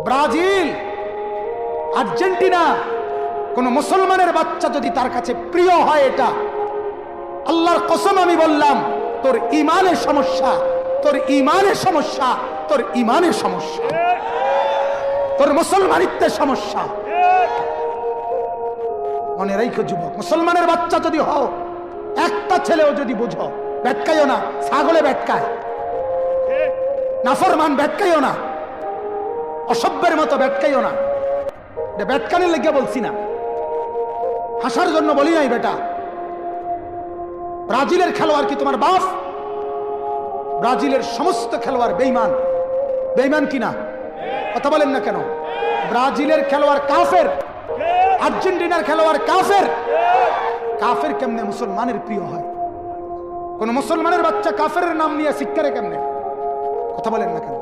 Brazil, Argentina, কোন মুসলমানের বাচ্চা যদি তার কাছে প্রিয় হয়, এটা আল্লাহর কসম আমি বললাম, তোর ঈমানের সমস্যা, তোর ঈমানের সমস্যা, তোর ঈমানের সমস্যা, তোর মুসলমানিত্বের সমস্যা। মনে রাখো যুবক, মুসলমানের বাচ্চা যদি হও, একটা ছেলেও যদি বুঝো, ব্যাটকাইও না, ছাগলে ব্যাটকায়, নাফরমান ব্যাটকাইও না, অসভ্যের মতো ব্যাটকাইও না। এটা ব্যাটকানের লেগে বলছি না, হাসার জন্য বলি নাই বেটা। ব্রাজিলের খেলোয়াড় কি তোমার বাপ? ব্রাজিলের সমস্ত খেলোয়াড় বেঈমান। বেঈমান কিনা? কথা বলেন না কেন? ব্রাজিলের খেলোয়াড় কাফের, আর্জেন্টিনার খেলোয়াড় কাফের। কাফের কেমনে মুসলমানের প্রিয় হয়? কোন মুসলমানের বাচ্চা কাফের নাম নিয়ে শিক্ষারে কেমনে? কথা বলেন না কেন?